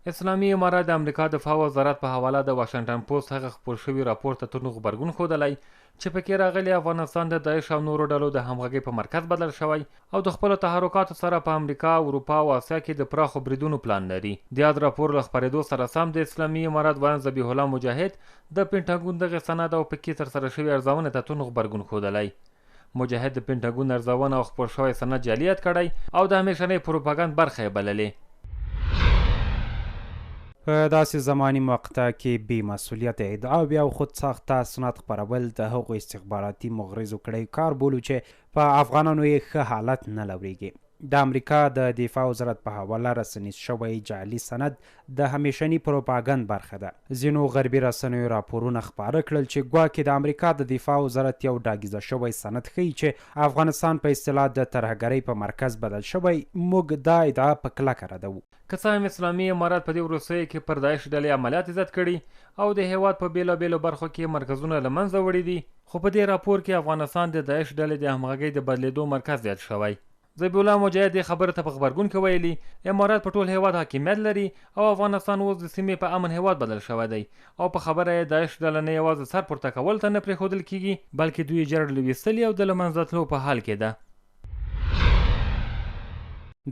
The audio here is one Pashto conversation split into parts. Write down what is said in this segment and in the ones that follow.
اسلامي امارات د امریکا دفاع وزارت په حواله د واشنګټن پوسټ هغه خپور شوي راپور ته تر غبرګون ښودلی چې پکې راغلی افغانستان د داعش او نورو ډلو د همغږۍ په مرکز بدل شوی او د خپلو تحرکاتو سره په امریکا، اروپا او اسیا کې د پراخو بریدونو پلان لري. د یاد راپور له خپرېدو سره سم د اسلامي امارات ویاند ذبیح الله مجاهد د پینټاګون دغه سند او پکې ترسره شوي ارزونې ته تر غبرګون ښودلی. مجاهد د پینټاګون ارزونه او خپور شوی سند جعلیت کړی او د همیشنۍ پروپاګند برخه یې بللې. په داسې زماني مقطع کې بې مسؤلیت ادعا او خود ساخته اسناد خپرول د هغو استخباراتي مغرضو کړی کار بولو چې په افغانانو یې ښه حالت نه لورېږي. د امریکا د دفاع وزارت په حواله رسنیز شوی جعلي سند د همیشني پروپاګند برخه ده. ځینو غربي رسنیو راپورونه خپاره کړل چې ګواکې د امریکا د دفاع وزارت یو ډاګیزه شوی سند ښیي چې افغانستان په اصطلاح د ترهګرۍ په مرکز بدل شوی. موږ دا ادعا په کلکه ردوو. که څه هم اسلامي امارات په دې وروستیو کې پر داعش ډلې عملیات زیات کړي او د هیواد په بیلابیلو برخو کې مرکزونه له منځه وړي دي، خو په دې راپور کې افغانستان د داعش ډلې د همغږۍ د بدلېدو مرکز زیات شوی. ذبیح الله مجاهد دې خبره ته په غبرګون کې ویلي امارات په ټول هیواد حاکمیت لري او افغانستان اوس د سیمې په امن هیواد بدل شوی دی او په خبره یې داعش ډله نه یوازې سر پورته کول ته نه پرېښودل کېږي بلکې دوی جرړ لویستلي او د له منځه تلو په حال کې ده.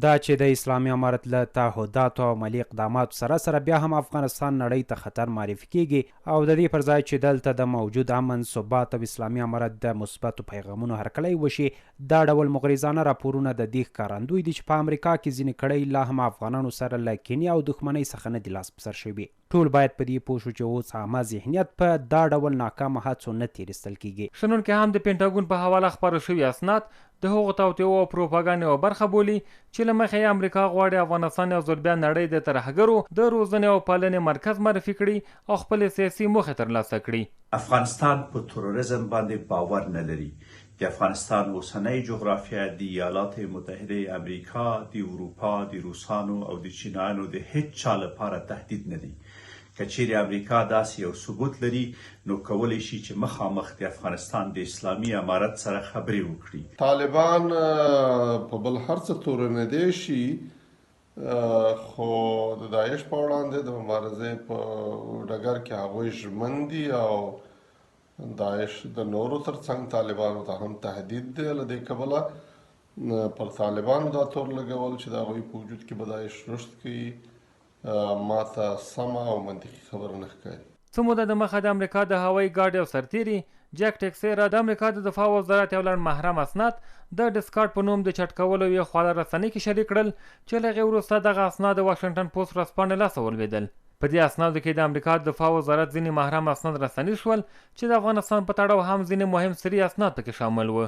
دا چې د اسلامي امارت له تعهداتو او عملي اقداماتو سره سره بیا هم افغانستان نړۍ ته خطر معرفي کیږي او د دې پر ځای چې دلته د موجود امن، ثبات او اسلامي امارت د مثبتو پیغامونو هرکلی وشي، دا ډول مغرضانه راپورونه د دې ښکارندوی دي چې په امریکا کې ځینې کړۍ لا هم افغانانو سره له کینې او دښمنۍ څخه نه دي لاس په سر شوي. ټول باید په دې پوه شو چې اوس عامه ذهنیت په دا ډول ناکامه هڅو نه تېرېستل کیږي. شنونکي هم د پینټاګون په حواله خپاره شوي اسناد د هغو توطیو او پروپاګانې یوه برخه بولي چې له مخې یې امریکا غواړي افغانستان یو ځل بیا نړۍ د ترهګرو د روزنې او پالنې مرکز معرفي کړي او خپلې سیاسي موخې ترلاسه کړي. افغانستان په تروریزم باندې باور نه لري. د افغانستان اوسنۍ جغرافیه د ایالات متحده امریکا، د اروپا، د روسانو او د چینایانو د هیڅ چا لپاره تهدید نه دی. که چیرې امریکا داسې یو ثبوت لري نو کولی شي چې مخامخ د افغانستان د اسلامي امارت سره خبرې وکړي. طالبان په بل هر څه تورنېدی شي خو د داعش په وړاندې د مبارزې په ډګر کې هغوی ژمن دي او داعش د نورو ترڅنګ طالبانو ته هم تهدید دی. له دې کبله پر طالبانو دا تور لګول چې د هغوی په وجود کې به داعش رشد کوي ما ته سمه او منطقي خبره نه ښکاري. څه موده د مخه د امریکا د هوایي ګارډ یو سرتیري جک ټیکسیرا د امریکا د دفاع وزارت یو لړ محرم اسناد د ډسکارډ په نوم د چټ کولو یوې خواله رسنۍ کې شریک کړل چې له هغې وروسته دغه اسناد د واشنګټن پوسټ ورځپاڼې لاسته ولوېدل. په دې اسنادو کې د امریکا د دفاع وزارت ځینې محرم اسناد رسني شول چې د افغانستان په تړاو هم ځینې مهم سري اسناد پکې شامل وو.